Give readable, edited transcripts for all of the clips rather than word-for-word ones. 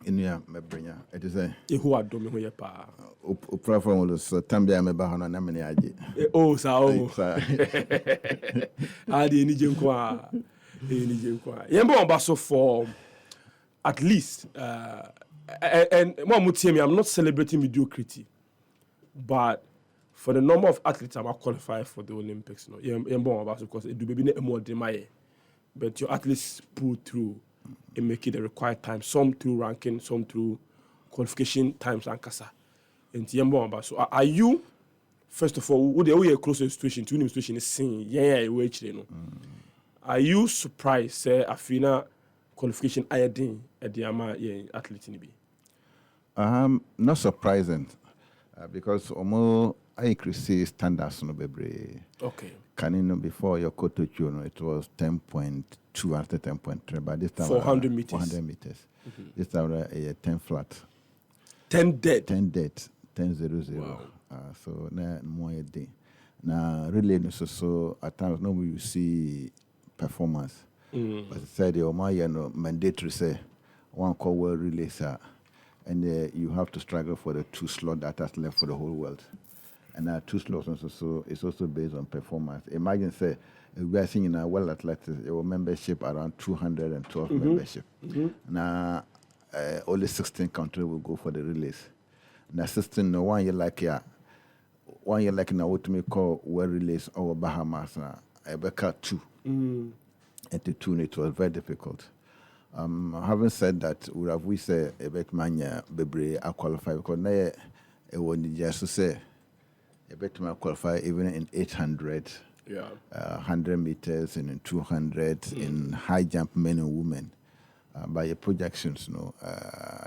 Inuya mebrenya. It is a who are doing here pa. platform was Tambia Mebahana Namini Aji. Oh, so I didn't Yembo Basso for at least and I'm not celebrating mediocrity, but for the number of athletes I'm qualified for the Olympics, no, Yembo Basso because it will be more demand, but your athletes pull through and make it the required time, some through ranking, some through qualification times and kasa. And Yembo so are you? First of all, would you close to the situation? To the situation is saying, we actually know. Are you surprised, say, Afina qualification ayadin at the ama athlete in be? Not surprising, because I increase standards no bebre. Okay. Can you know before your quota it was 10.2 after 10.3, but this time 400 meters. 400 meters. Mm-hmm. This time 10 flat. 10 dead. 10 dead. 10-0-0. Wow. So now more a day. Now really so at times no you see performance. But I said the Omaya mandatory say one call world relay and you have to struggle for the 2 slots that are left for the whole world. And 2 slots also it's also based on performance. Imagine say we are seeing in a World Athletics your membership around 212 membership. Now only 16 countries will go for the relays. Now 16 no 1 year like now what we call world relays or Bahamas I cut 2. And to 2 it was very difficult. Having said that, we say a bit mania bebre are qualified because now it would just say a bit more qualify even in 800, 100 meters, and in 200 in high jump men and women. By your projections,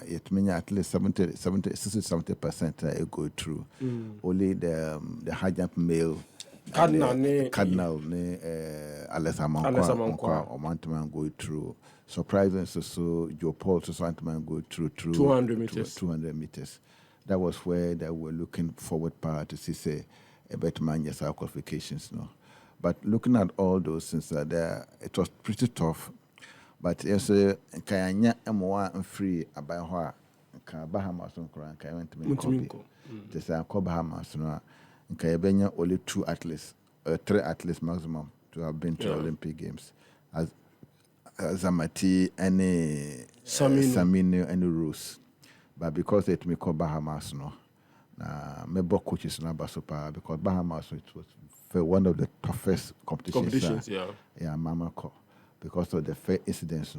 it means at least 70% go through. Only the high jump male. Cardinal Alessa Mankwa or Mantaman go through. Surprising so Joe Paul to Santaman go through 200 meters. 200 meters. That was where they were looking forward to see say a better man yes our qualifications But looking at all those things there, it was pretty tough. But yes, Kayanya M1 and free about her Bahamas on Koran went to me. Just I call Bahamas in Kayabenya only 2 athletes, 3 athletes maximum to have been to the Olympic Games. As Zamati, any Samino, any Rose. But because it me call Bahamas, my coaches na Basopa because Bahamas it was one of the toughest competitions. Mama call because of the fair incidents,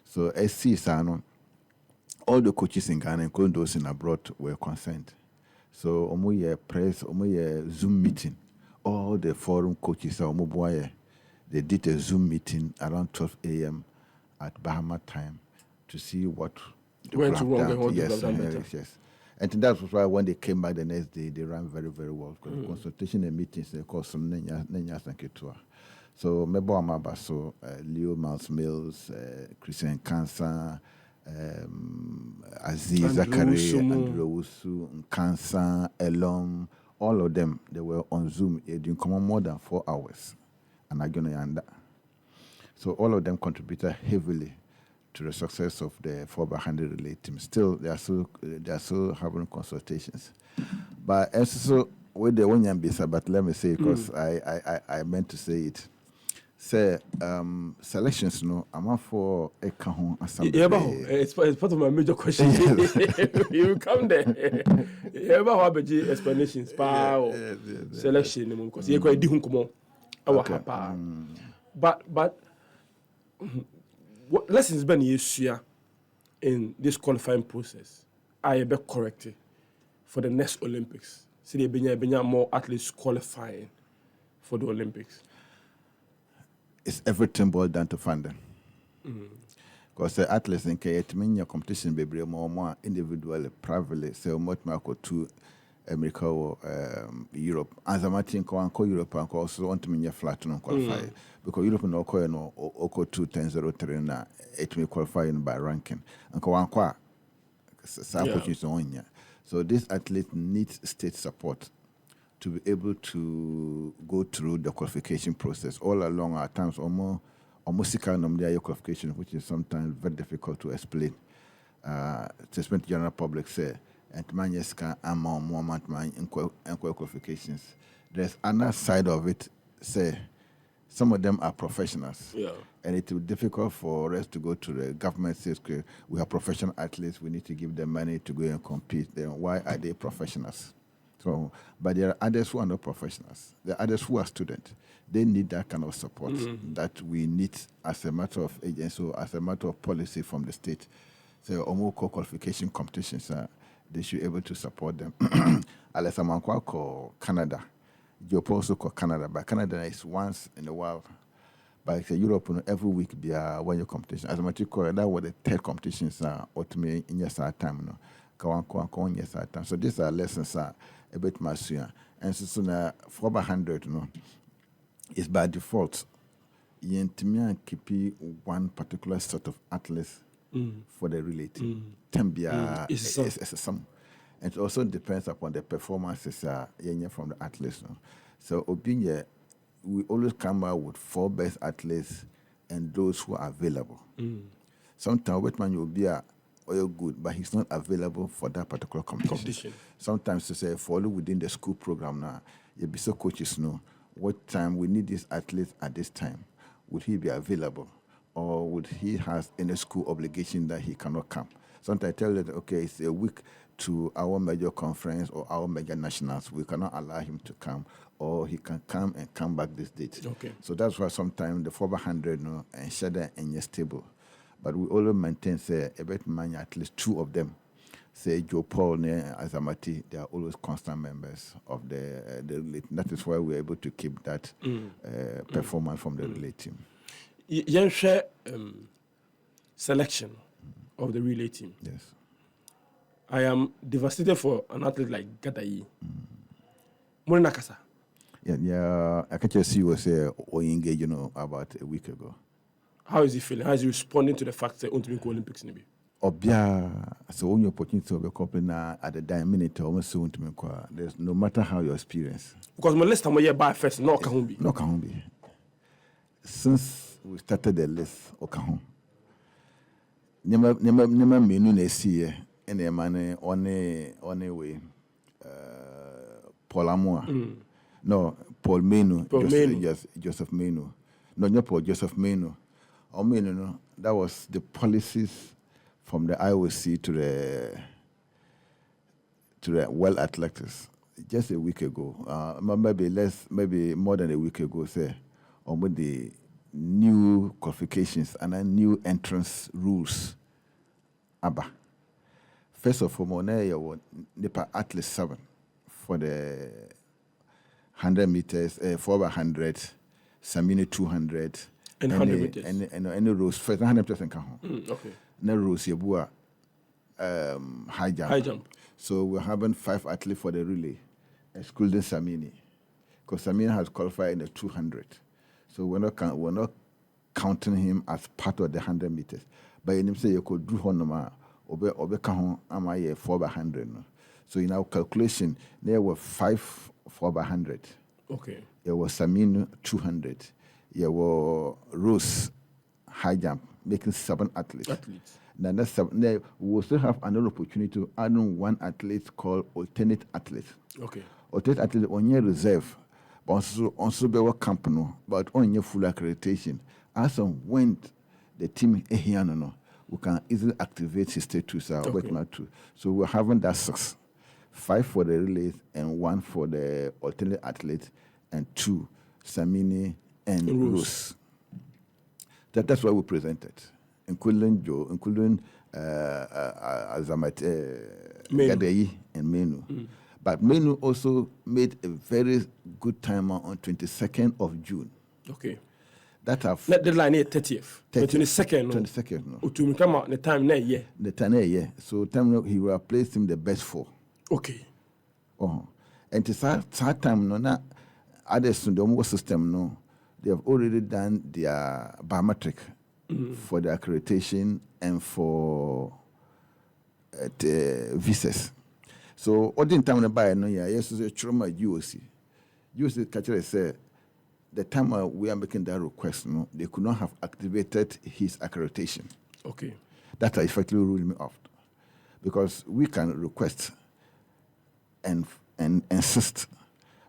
So SC all the coaches in Ghana, including those in abroad, were concerned. So press, Zoom meeting. All the forum coaches they did a Zoom meeting around 12 a.m. at Bahama time to see what went wrong. Yes. And that was why when they came back the next day, they ran very, very well. Because consultation and meetings, they called some Nenya Sanketua. So Mebo Amabaso, Leo Miles Mills, Christian Cancer, Aziz Zakari, Andrew Wusu, Kansa, Elom, all of them, they were on Zoom. It didn't come on more than 4 hours. And Agona. So all of them contributed heavily to the success of the 4x100 relay team. Still, they are still having consultations. But also, with the one bisa, but let me say, because I meant to say it. Say selections I'm up for a kahon assembly. It's part of my major question. You come there. You ever have explanations selection because you quite different come on. But what lessons been year in this qualifying process? I be corrected for the next Olympics. See they be more athletes qualifying for the Olympics. It's everything boiled down to funding. Because the athletes in Kenya competition be more individually, privately, so much more to America or Europe. As I'm think Europe and also want to mean flat to qualify. Because Europe no ko no oko 2-10-0-3 na it may qualify by ranking. And kwa so this athlete needs state support to be able to go through the qualification process. All along at times, almost qualification, which is sometimes very difficult to explain. to general public say, and man yes can amount more man in qualifications. There's another side of it, say, some of them are professionals. Yeah. And it will be difficult for us to go to the government says, okay, we have professional athletes, we need to give them money to go and compete. Then why are they professionals? So, but there are others who are not professionals. There are others who are students. They need that kind of support that we need as a matter of agency, or as a matter of policy from the state. So, almost qualification competitions, they should be able to support them. Unless someone call Canada, you also call Canada, but Canada is once in a while. But it's Europe, every week be a one-year competition. As a matter of that was the third competitions ultimately in your time. Time. So these are lessons a bit more soon. And so now 400, is by default. You keep one particular sort of athletes for the relative. Is a sum. And it also depends upon the performances from the athletes. So we always come out with 4 best athletes and those who are available. Sometimes Whitman will be good, but he's not available for that particular competition. Sometimes to say follow within the school program now, you'll be so coaches know what time we need this athlete at this time. Would he be available? Or would he have any school obligation that he cannot come? Sometimes I tell you that, okay, it's a week to our major conference or our major nationals. We cannot allow him to come, or he can come and come back this date. Okay. So that's why sometimes the 400 and Shada and yes stable. But we always maintain, say, a bit man, at least 2 of them. Say Joe Paul and Azamati, they are always constant members of the relay team. That is why we're able to keep that performance from the relay team. You share selection of the relay team. Yes. I am devastated for an athlete like Gadayi. Nakasa. Yeah. I can just see you say engaged, about a week ago. How is he feeling? How is he responding to the fact that Olympic Olympics maybe? So when you opportunity to be couple now at the dying minute, almost soon to me, there's no matter how your experience. Because my list time I buy first, no Kahumbi. No Kahumbi. Since we started the list, Okahum. Never menu ne see any man on a way. Paul Amoa. No, Paul Menu. Joseph Menu. No, not Paul, Joseph Menu. Or Menu, that was the policies from the IOC to the World Athletics just a week ago. Maybe more than a week ago, say, on with the new qualifications and then new entrance rules. First of all, you Nipa athlete 7 for the 100 meters, 4x100, Samini 200, and 100 meters. And any rules first 100 meters and okay. No rules yebua high jump. High jump. So we're having 5 athletes for the relay, excluding Samini, because Samini has qualified in the 200. So we're not counting him as part of the 100 meters. But in him say you could do honoma obe kahon ama ye 4x100. So in our calculation, there were 5 4x100. Okay. There was Samini 200. There were Rose high jump, making 7 athletes. Now that's 7. Now we will still have another opportunity to add on 1 athlete called alternate athlete. Okay. Alternate athlete on your reserve, but also be a company, but on your full accreditation. As on when the team here we can easily activate his status. So we're having that 6. 5 for the relays and 1 for the alternate athlete, and 2 Samini and Rose. That's what we presented, including Joe, including Gadayi and Menu. But Menu also made a very good timer on 22nd of June. Okay. That have let deadline is 30th. 22nd. 22nd. No. To come out the time now, yeah. The time yeah. So time he will place him the best 4. Okay. And to that time no na others in the system no, they have already done their biometric for the accreditation and for the visas. So all the time buy no yeah, yes is a trauma UOC. UOC catcher say the time we are making that request no, they could not have activated his accreditation. Okay. That effectively ruled me off. because we can request and insist,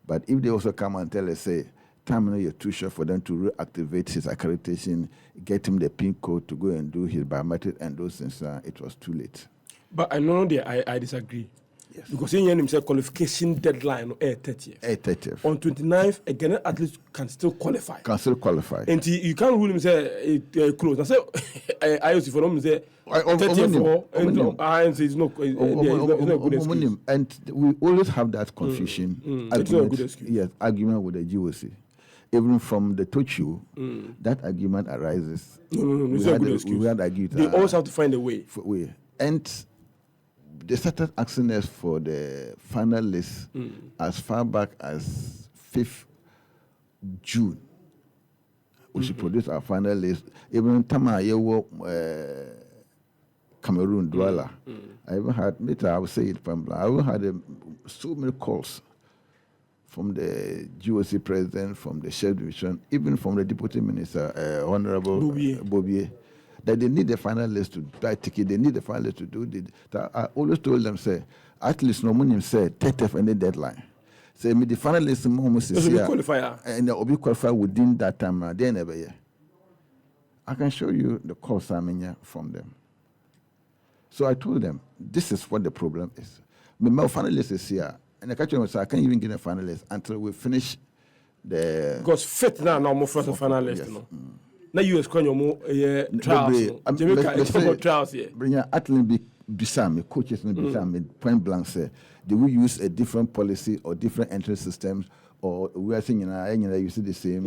but if they also come and tell us, say, time you're too short for them to reactivate his accreditation, get him the PIN code to go and do his biometric and those things, it was too late. But I know I disagree. Yes. Because in himself qualification deadline 30th. 30th. On 29th, a Ghanaian athlete can still qualify. And you can't rule him say close. I say I used for him say 30th and it's not a good excuse. And we always have that confusion. It's not a good excuse. Yes, argument with the GOC. Even from the Tochu, that argument arises. No, it's not a good excuse. We had argued. They always have to find a way. And they started asking us for the final list as far back as 5th June. We should produce our final list. Even Tama Yewo Cameroon Douala. I even had, I would say it, I even had so many calls from the GOC president, from the Chef Division, even from the Deputy Minister, Honorable Bobier, that they need the final list to buy ticket, they need the final list to do this. I always told them, say, at least no money said, 30th any deadline. Say, me the final list almost is here, and they'll be qualified within that time, they never year. I can show you the calls from them. So I told them, this is what the problem is. My final list is here, and the catcher was, I can't even get a final list until we finish the... Because fit now, more first and final list, you know. Now US can more trials. Jamaica it's about trials here. Bring your athlete be Bissam, coaches no Bissam, point blank say, do we use a different policy or different entry systems, or we are saying you see the same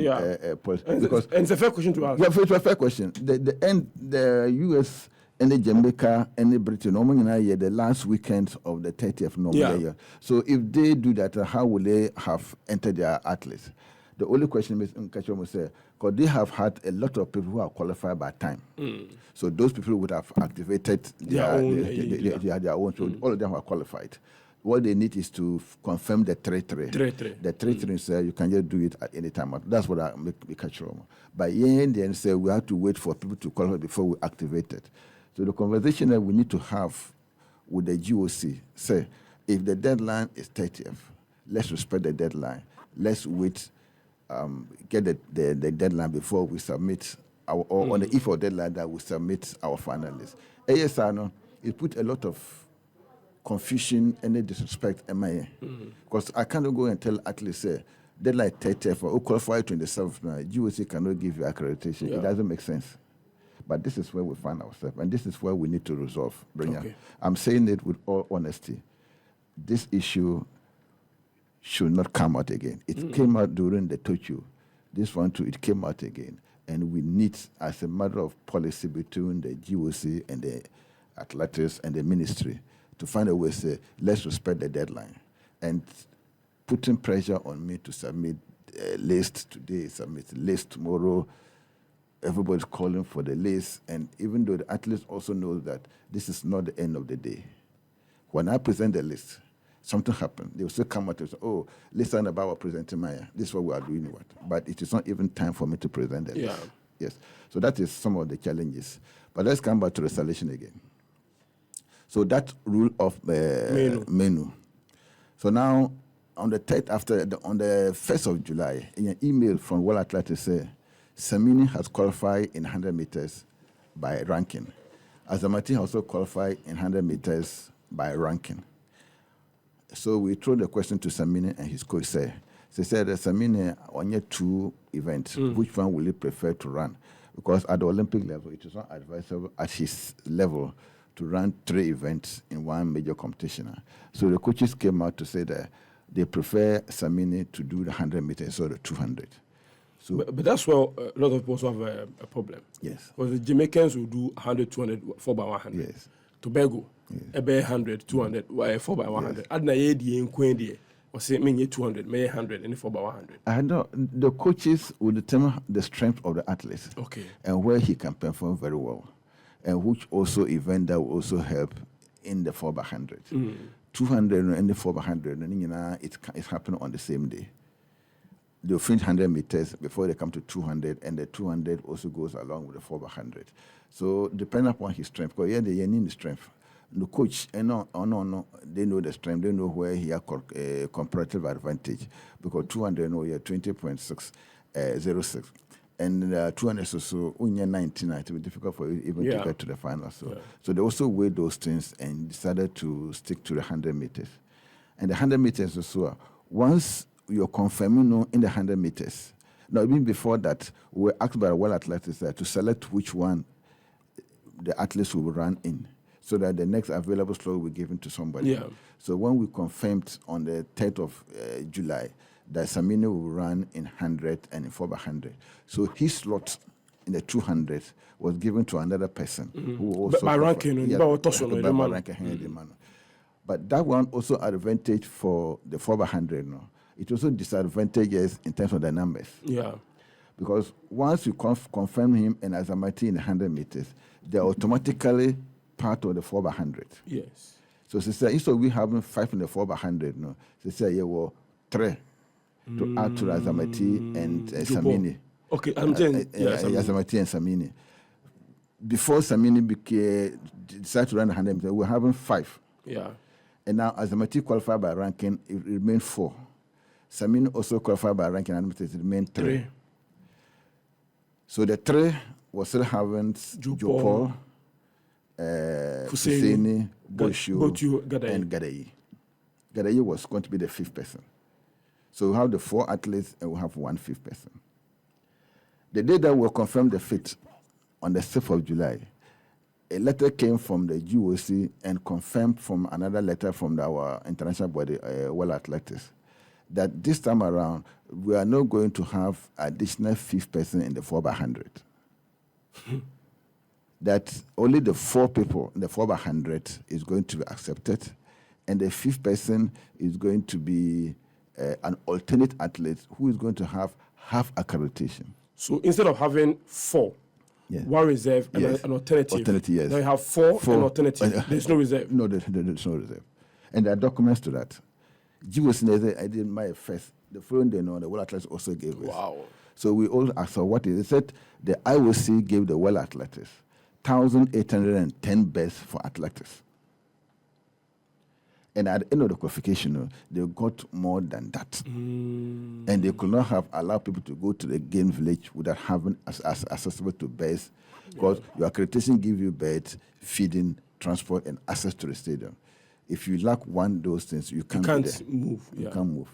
policy? Because and it's a fair question to ask. Yeah, it's a fair question. The US and the Jamaica and the Britain normally the last weekend of the 30th normally. So if they do that, how will they have entered their athletes? The only question is, because they have had a lot of people who are qualified by time. So those people would have activated their own. So all of them are qualified. What they need is to confirm the 3-3. The 3-3 is you can just do it at any time. That's what I make catch on. But then say we have to wait for people to qualify before we activate it. So the conversation that we need to have with the GOC, say, if the deadline is 30th, let's respect the deadline. Let's wait. Get the deadline before we submit our, or on the eve of deadline that we submit our finalists. ASR, it put a lot of confusion and disrespect in my because I cannot go and tell athletes, say, deadline 30th for qualify 27th, GOC cannot give you accreditation. It doesn't make sense. But this is where we find ourselves, and this is where we need to resolve. I'm saying it with all honesty. This issue should not come out again. It came out during the Tochu. This one too, it came out again. And we need, as a matter of policy between the GOC and the athletics and the ministry, to find a way to say, let's respect the deadline. And putting pressure on me to submit a list today, submit a list tomorrow, everybody's calling for the list. And even though the athletes also know that this is not the end of the day. When I present the list, something happened. They will still come out and say, oh, listen about what President Maya. This is what we are doing. But it is not even time for me to present that. Yes. So that is some of the challenges. But let's come back to the selection again. So that rule of menu. So now, on the 1st of July, in an email from World Athletics say, Samini has qualified in 100 meters by ranking. Azamati also qualified in 100 meters by ranking. So we throw the question to Samini and his coach said, Samini, on your 2 events, which one will you prefer to run? Because at the Olympic level, it is not advisable at his level to run 3 events in one major competition. So the coaches came out to say that they prefer Samini to do the 100 meters or the 200. So, but that's where a lot of people also have a problem. Yes. Because the Jamaicans will do 100, 200, 4x100. Yes. Tobago, ebe 100, 200, 4x100. Adna ye di enkwendi, or say me 200, me 100, and 4x100. I know the coaches will determine the strength of the athlete. Okay. And where he can perform very well, and which also event that will also help in the 4x100. 200 and the 4x100, and it's happening on the same day. They'll finish 100 meters before they come to 200, and the 200 also goes along with the 4x100. So depending upon his strength, because they need strength. the coach, no, they know the strength, they know where he has comparative advantage. Because 200, no, yeah, 20.606. And 200 so 19, it will be difficult for you even to get to the final. So they also weighed those things and decided to stick to the 100 meters. And the 100 meters also, once you're confirming in the 100 meters, now even before that, we were asked by the world athletics to select which one the athletes will run in, so that the next available slot will be given to somebody. Yeah. So when we confirmed on the 3rd of July that Samini will run in 100 and in 4x100, so his slot in the 200 was given to another person who also by ranking, but that one also advantage for the 4x100. No, it also disadvantages in terms of the numbers. Yeah. Because once you confirm him and Azamati in the 100 meters, they're automatically part of the 4x100. Yes. So she said, instead of we having 5 in the 4x100, no, she said, yeah, well, 3 to add to Azamati and Samini. Okay, I'm saying, Azamati and Samini. Before Samini decided to run the 100 meters, we were having 5. Yeah. And now Azamati qualified by ranking, it remained 4. Samini also qualified by ranking, and it remained 3. So the 3 was still having Jopol, Husseini, Boshu, and Gadayi. Gadayi was going to be the 5th person. So we have the 4 athletes and we have 1 5th person. The day that we confirmed the 5th, on the 6th of July, a letter came from the GOC and confirmed from another letter from our international body, World Athletics, that this time around, we are not going to have additional 5th person in the 4x100. That only the 4 people in the 4x100 is going to be accepted, and the 5th person is going to be an alternate athlete who is going to have half accreditation. So instead of having 4, one reserve and an alternative. Yes. Now you have 4 and alternative. There's no reserve. No, there's no reserve. And there are documents to that. GOC, I did my first. The following day, the World Athletics also gave us. Wow. So we all asked, so what is it? They said the IOC gave the World Athletics 1,810 bets for athletics. And at the end of the qualification, they got more than that. And they could not have allowed people to go to the game village without having as accessible to beds, because your accreditation gives you beds, feeding, transport, and access to the stadium. If you lack one of those things, you can't move. You can't move.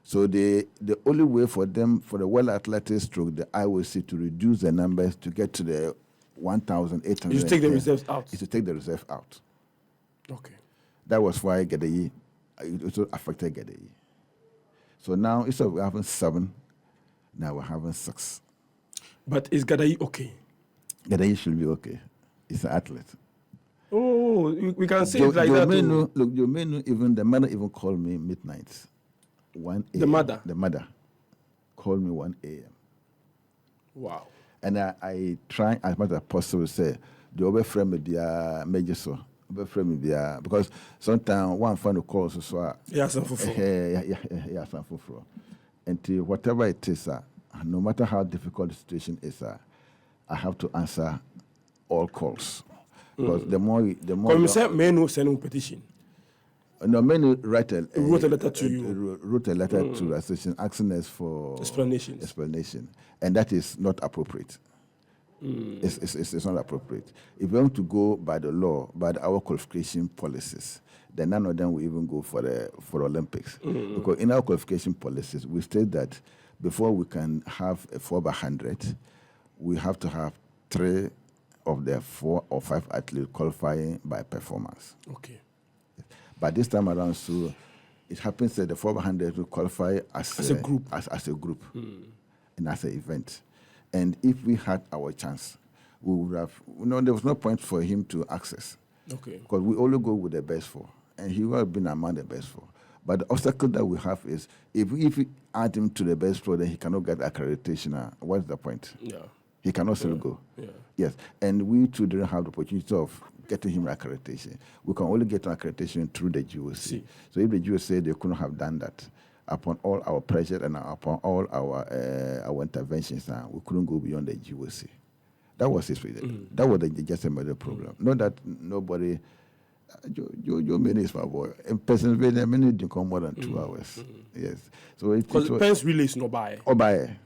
So the only way for them, for the World Athletics stroke the IOC to reduce the numbers to get to the 1,800 is to take the reserves out. Is to take the reserve out. Okay. That was why Gadayi, it also affected Gadayi. So now, instead of having 7, now we're having 6. But is Gadayi okay? Gadayi should be okay. He's an athlete. Oh, we can say it like that. Look, you may know, even the mother even called me midnight. 1 a.m. The mother called me 1 a.m. Wow. And I try as much as possible to say, the other friend may be a major so. Because sometimes one friend will call so until whatever it is, no matter how difficult the situation is, I have to answer all calls. Because the more Menu sending petition. No, many wrote a letter to you. Wrote a letter to the association asking us for explanation, and that is not appropriate. It's not appropriate. If we want to go by the law, by our qualification policies, then none of them will even go for Olympics. Because in our qualification policies, we state that before we can have a 4x100, we have to have 3 of the 4 or 5 athletes qualifying by performance. Okay. But this time around, so it happens that the 400 will qualify as a group, as a group, and as an event. And if we had our chance, we would have. There was no point for him to access. Okay. Because we only go with the best 4, and he would have been among the best 4. But the obstacle that we have is if we add him to the best 4, then he cannot get accreditation. What's the point? Yeah. He cannot still go. Yeah. Yes, and we too didn't have the opportunity of getting him accreditation. We can only get accreditation through the GOC. So if the GOC said they couldn't have done that, upon all our pressure and upon all our interventions, we couldn't go beyond the GOC. That was it. That was just another problem. Not that nobody Joe Many is my boy. In Pennsylvania, many didn't come more than 2 hours. Yes. So because Pence release no buy. Or by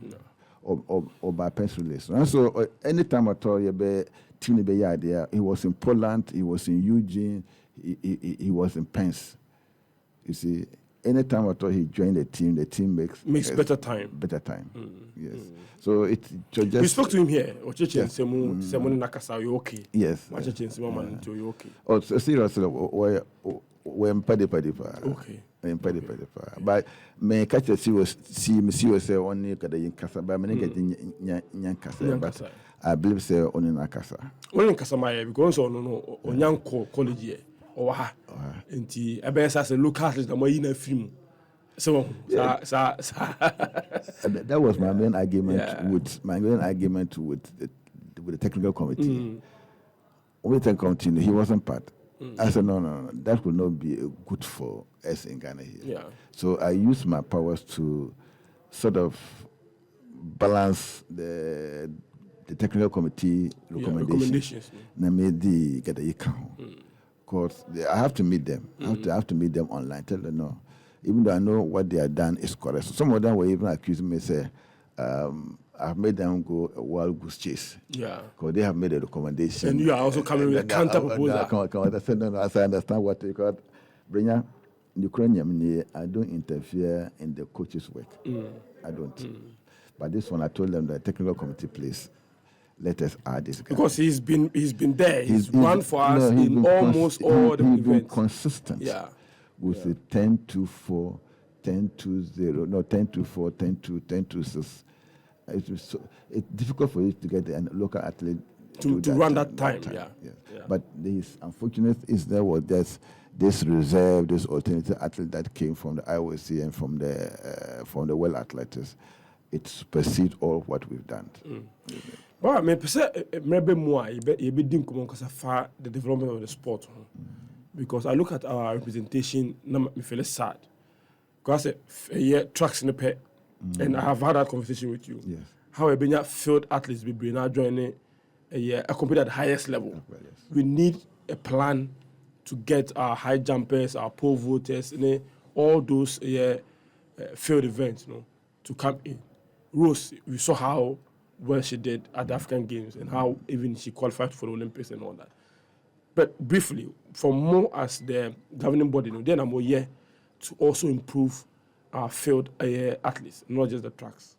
Pence release. And so anytime at all, you be team be idea. He was in Poland. He was in Eugene. He was in Pence. You see, anytime at all he joined the team makes better time. Better time. Yes. So it just. We spoke to him here. Ocheche Semu Nakasa, you okay? Yes. Ocheche Semu man, you okay? Oh, so seriously, we're padi. Okay. But me catch a see say only Gadayi Kasa, but me get Nyan Kasa. But I believe say only Nakasa. Only Kasa my because no Onyanko college or ha. Nti ebe sa se local artist na mo yi na film. So that was my main argument with the technical committee. When they continue, he wasn't part. I said no, that would not be good for us in Ghana here. Yeah. So I used my powers to sort of balance the technical committee recommendations. And I made the Gadayi count. Because I have to meet them. I have to meet them online. Tell them no. Even though I know what they have done is correct. So some of them were even accusing me, say, I've made them go a wild goose chase. Yeah. Because they have made a recommendation. And you are also coming with a counter proposal. I said, no, as I understand what you got. Brenya, Ukrainian, I don't interfere in the coach's work. I don't. But this one, I told them the technical committee, please, let us add this guy. Because he's been there. He's run for us in almost all the events. He's been consistent. Yeah. With the 10-2-4, 10-2-0, no 10-2-4, 10-2, 10-2-6. It's difficult for you to get a local athlete to run that time. Yeah. But this unfortunate is there was this reserve, this alternative athlete that came from the IOC and from the World Athletics. It supersedes all of what we've done. Well, maybe more. You be doing the development of the sport. Because I look at our representation, I feel sad. Because tracks in the pet, and I have had that conversation with you. Yes. How a benya field athletes be now joining a compete at the highest level. Yes. We need a plan to get our high jumpers, our pole vaulters, all those field events, to come in. Rose, we saw how well she did at the African Games and how even she qualified for the Olympics and all that. But briefly, for more as the governing body, then I'm here to also improve our field athletes, not just the tracks.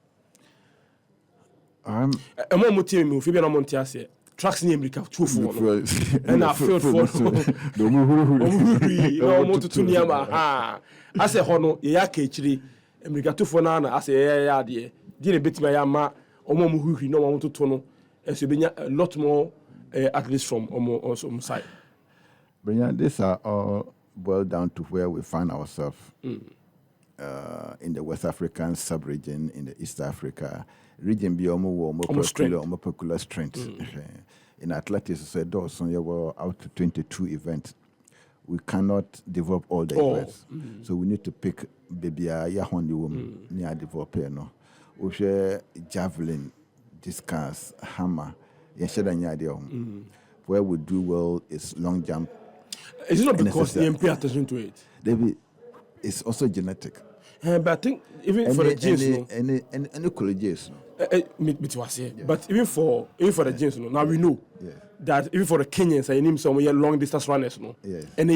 Tracks in America, two for and I field for I say, Hono, Yaki, America 2 for Nana, I say, yeah, dear, didn't bit my yama, Omo, no one to Tono, and so a lot more athletes from Omo side. Brian, these are all boiled down to where we find ourselves in the West African sub-region, in the East Africa region. Be almost peculiar strength. In athletics, said those were out to 22 events. We cannot develop all the events, so we need to pick baby Yahondi woman near develop. We share javelin, discus, hammer. Where we do well is long jump. Is it not because they pay attention to it? It's also genetic. But I think even for the genes, any colleges, but even for the genes, now we know that even for the Kenyans, I name some long distance runners, and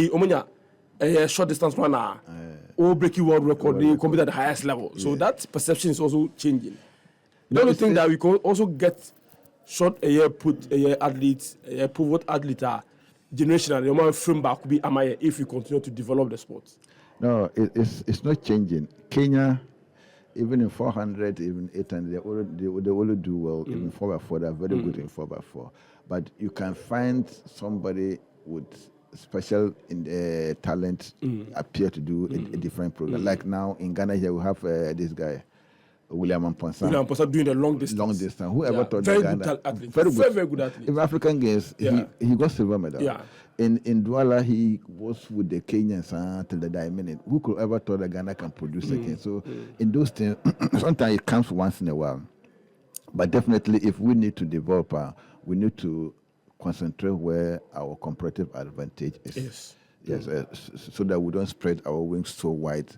a short distance runner, all breaking world record, they compete at the highest level. So that perception is also changing. You don't think that we can also get short athletes, pivot athlete, generational, the more frame back could be Amaya if we continue to develop the sport. No, it's not changing. Kenya, even in 400, even 800, they only do well. Even 4x4, they're very good in 4x4. But you can find somebody with special talent appear to do a different program. Like now in Ghana here, we have this guy, William Amponsa doing the long distance. Whoever thought very Ghana, good athlete. Very good athlete. In African Games, he got silver medal. Yeah. In Douala, he was with the Kenyans till the dying minute. Who could ever thought that Ghana can produce again? So in those things, sometimes it comes once in a while. But definitely, if we need to develop, we need to concentrate where our comparative advantage is. Yes. Yes, so that we don't spread our wings so wide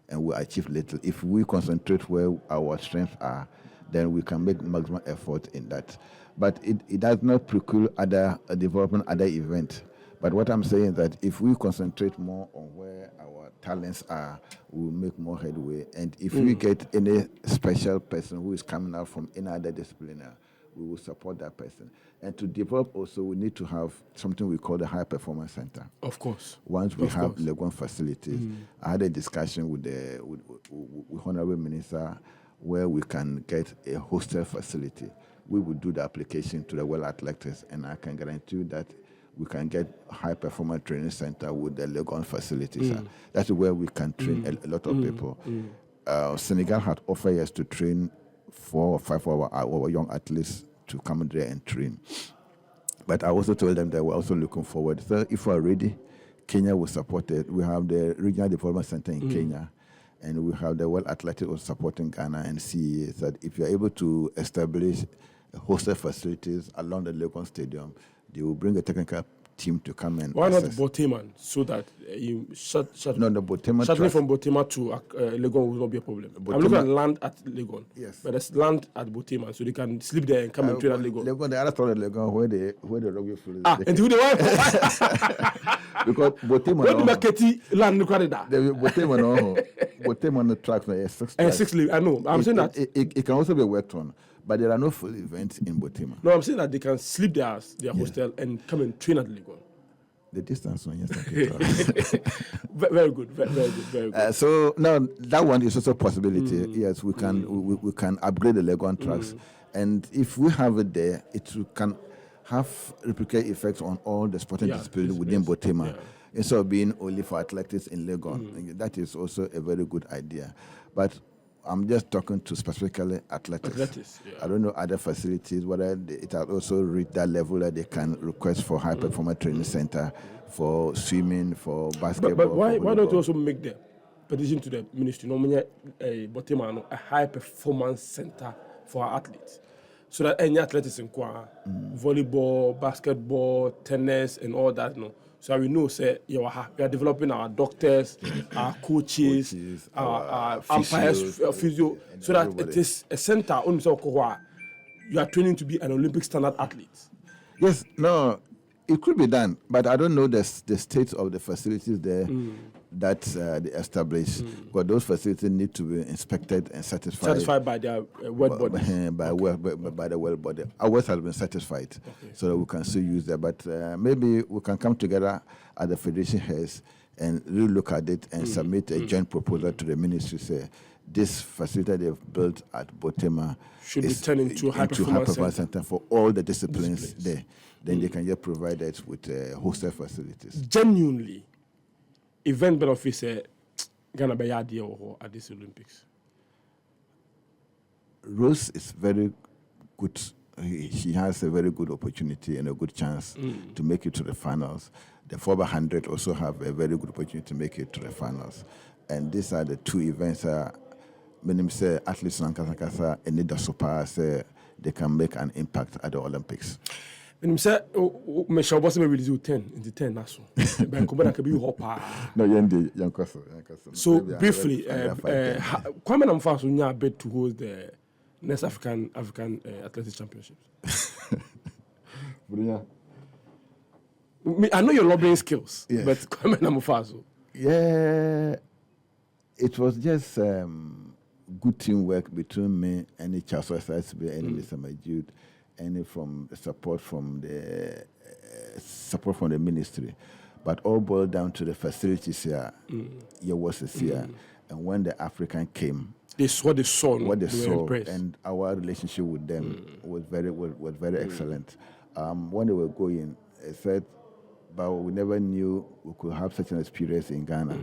and we achieve little. If we concentrate where our strengths are, then we can make maximum effort in that. But it does not preclude other development, other events. But what I'm saying is that if we concentrate more on where our talents are, we will make more headway. And if we get any special person who is coming out from any other discipline, we will support that person. And to develop also, we need to have something we call the High Performance Center. Of course. Once we have Legon facilities, I had a discussion with the with Honorable Minister where we can get a hostel facility. We will do the application to the World Athletics, and I can guarantee you that we can get high performance training center with the Legon facilities. That's where we can train a lot of people. Senegal had offered us to train 4 or 5 of our young athletes to come there and train. But I also told them that we're also looking forward. So if we're ready, Kenya will support it. We have the Regional Development Center in Kenya, and we have the World Athletics also supporting Ghana and CEA. That if you're able to establish hostel facilities along the Legon Stadium, they will bring a technical team to come and why not assess. Boteman, so that you No, the Boteman shuttling track- from Boteman to Legon will not be a problem. I'm Boteman- looking at land at Legon. Yes. But there's land at Boteman, so they can sleep there and come and train at Legon. Legon, the other side of Legon, where the rugby field is. And who they want? Because Boteman, When the market land look at that. the Boteman tracks are 6 And tracks. 6 leave. I know. I'm saying that. It can also be worked on, but there are no full events in Boteman. No, I'm saying that they can sleep their hostel and come and train at Legon. The distance on yes. Very good. Very good. So now that one is also a possibility. Yes, we can we can upgrade the Legon tracks, and if we have it there, can have replicate effects on all the sporting disciplines within Boteman. Yeah. Instead of being only for athletics in Legon. That is also a very good idea. But I'm just talking to specifically athletics. Yeah. I don't know other facilities, whether it has also reached that level that they can request for high performance training center, for swimming, for basketball. But why for don't volleyball. you also make the petition to the ministry, normally Boteman, a high performance center for our athletes? So that any athletes in volleyball, basketball, tennis, and all that, so we know, say, we are developing our doctors, our coaches, our umpires, physio, so that everybody. it is a center on you are training to be an Olympic standard athlete. Yes, no, it could be done, but I don't know the state of the facilities there that they establish. Because those facilities need to be inspected and certified. Satisfied by their world body. By the world body. Ours has been certified, so that we can still use that. But maybe we can come together at the federation heads and really look at it and submit a joint proposal to the ministry. Say this facility they've built at Boteman Should be turned into a high-performance center for all the disciplines there. Then they can just provide it with hostel facilities. Genuinely, event benefit say Ghana be idea at this Olympics. Rose is very good. She has a very good opportunity and a good chance to make it to the finals. The 4x100 also have a very good opportunity to make it to the finals. And these are the two events. When say athletes Nankasa and Nida Sopa say they can make an impact at the Olympics. When you say, me shall boss me will do 10 in the 10 naso. Ben Kubana can be hopper. No, young cousin. So briefly, Kwame Namfa Sunya bid to host the next African Athletics Championships. I know your lobbying skills, Yes. but Kwame Namfa. Yeah, it was just good teamwork between me and the Charles SSB and Mr. Majud, and from support from the ministry, but all boiled down to the facilities here. Here was here, and when the African came, What they saw, and our relationship with them was very excellent. When they were going, they said, but we never knew we could have such an experience in Ghana.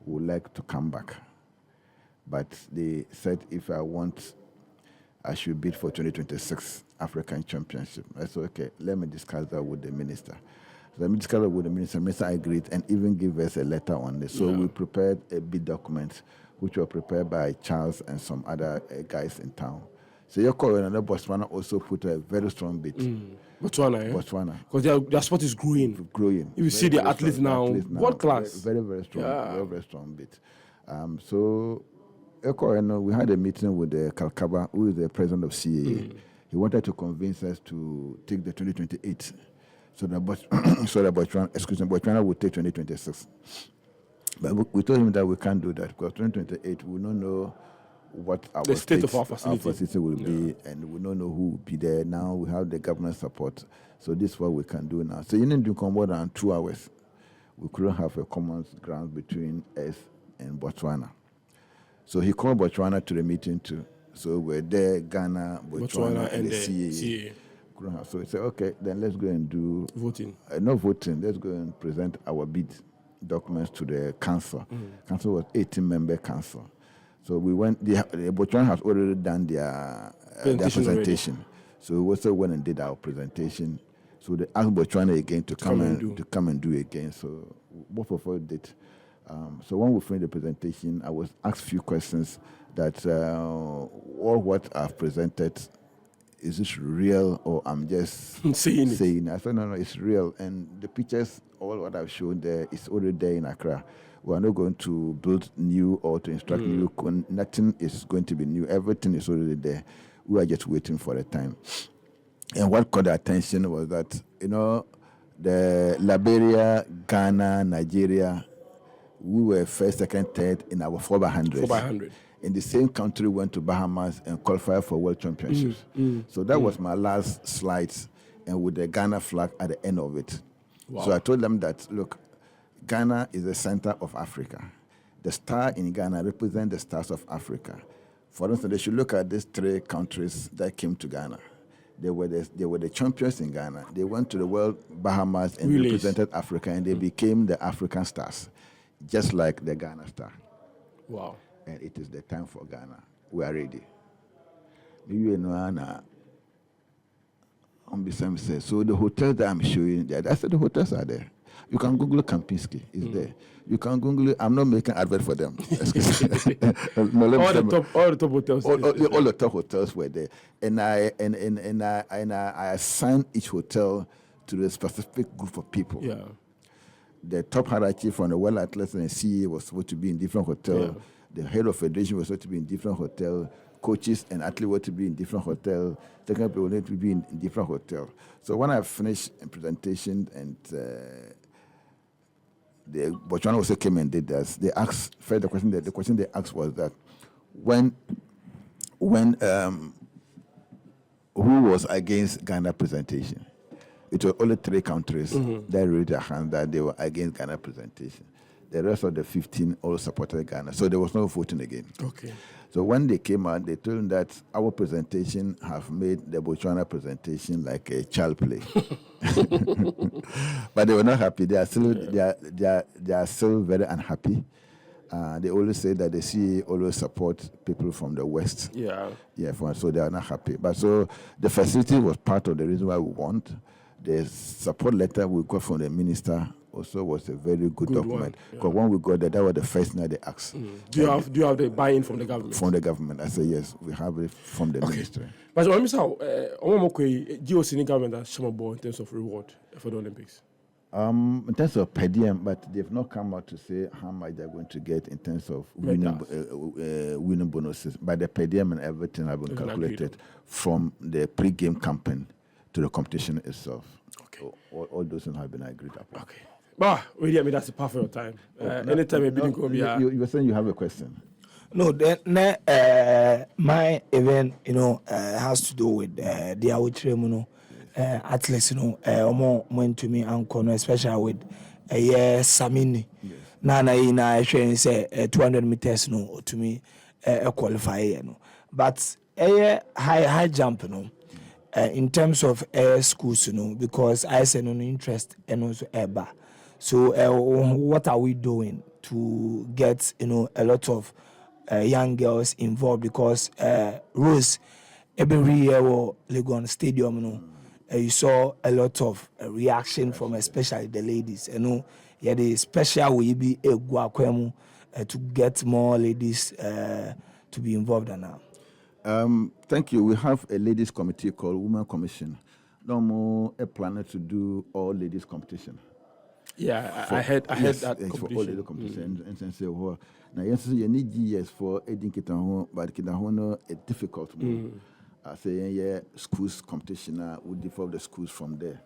We would like to come back. But they said, if I should bid for 2026 African Championship. I said, okay, let me discuss that with the minister. So let me discuss that with the minister. The minister agreed and even gave us a letter on this. So we prepared a bid document, which were prepared by Charles and some other guys in town, So your call and Botswana also put a very strong bid. Botswana, yeah. Botswana. Because their sport is growing. Growing. If you see the athletes now, world class. Very, very strong. Very, very strong bid. So we had a meeting with Kalkaba, who is the president of CAA. He wanted to convince us to take the 2028. So that Botswana would take 2026. But we told him that we can't do that because 2028 we don't know what the state of our facility will be, and we don't know who will be there. Now we have the government support, so this is what we can do now. So you need to come more than 2 hours. We couldn't have a common ground between us and Botswana. So he called Botswana to the meeting too. So we're there, Ghana, Botswana and the CAA. So he said, okay, then let's go and do voting. Not voting. Let's go and present our bid documents to the council. Council was 18-member council. So we went. The Botswana has already done their presentation. So we also went and did our presentation. So they asked Botswana again to come and do again. So both of us did. So when we finished the presentation, I was asked a few questions that all what I've presented, is this real or I'm just saying? I said, no, it's real. And the pictures, all what I've shown there, is already there in Accra. We are not going to build new or to instruct new. Nothing is going to be new. Everything is already there. We are just waiting for the time. And what caught the attention was that, the Liberia, Ghana, Nigeria, we were first, second, third in our 4x100. 4x100. In the same country, went to Bahamas and qualified for World Championships. So that was my last slide, and with the Ghana flag at the end of it. Wow. So I told them that, look, Ghana is the center of Africa. The star in Ghana represents the stars of Africa. For instance, they should look at these 3 countries that came to Ghana. They were the champions in Ghana. They went to the World Bahamas and represented Africa, and they became the African stars, just like the Ghana star. Wow. And it is the time for Ghana. We are ready. So the hotels that I'm showing there, I said the hotels are there. You can Google Kempinski, it's there. You can Google it. I'm not making advert for them. No, all the top hotels. All the top hotels were there. And I assigned each hotel to the specific group of people. Yeah. The top hierarchy from the World Athletics and CA was supposed to be in different hotels. Yeah. The head of federation was supposed to be in different hotels. Coaches and athletes were to be in different hotels. Technical people were to be in different hotels. So when I finished the presentation and the Botswana also came and did this, they asked, first the question they asked was that when who was against Ghana presentation? It was only 3 countries that raised their hand that they were against Ghana presentation. The rest of the 15 all supported Ghana. So there was no voting again. Okay. So when they came out, they told them that our presentation have made the Botswana presentation like a child play. But they were not happy. They are still they are still very unhappy. They always say that the CA always support people from the West. Yeah. Yeah, so they are not happy. But so the facility was part of the reason why we want. The support letter we got from the minister also was a very good document. Because when we got there, that was the first thing they asked. Do you have the buy-in from the government? From the government. I said, yes, we have it from the ministry. But what I miss out, GOC government has shown in terms of reward for the Olympics? In terms of per diem, but they've not come out to say how much they're going to get in terms of winning bonuses. But the per diem and everything have been calculated from the pre-game campaign to the competition itself. Okay. So all those things have been agreed upon. Okay. But really, that's a part of your time. Anytime you were saying you have a question. No, my event, has to do with the Awuchre, athletes, went to me and especially with Samini. Nana I say 200 meters, to me, qualify, But high jump, in terms of schools, because I said no interest and also EBA. So what are we doing to get a lot of young girls involved? Because Rose every year Legon Stadium, you saw a lot of reaction from especially the ladies. The special will be a to get more ladies to be involved now. Thank you. We have a ladies committee called Women Commission. No more a planner to do all ladies competition. Yeah, I heard that it's for all ladies competition. And say, well, now yes, you need GS for Edin Kitan, but Kitan a difficult one. I say, yeah, schools competition would develop the schools from there.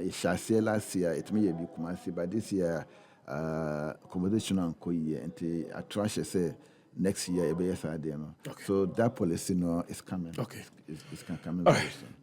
It shall say last year, it may be Kumasi, but this year, accommodation and Koyi, and I trash say next year, a BS idea. Okay. So that policy no is coming. Okay. It's coming All very right. soon.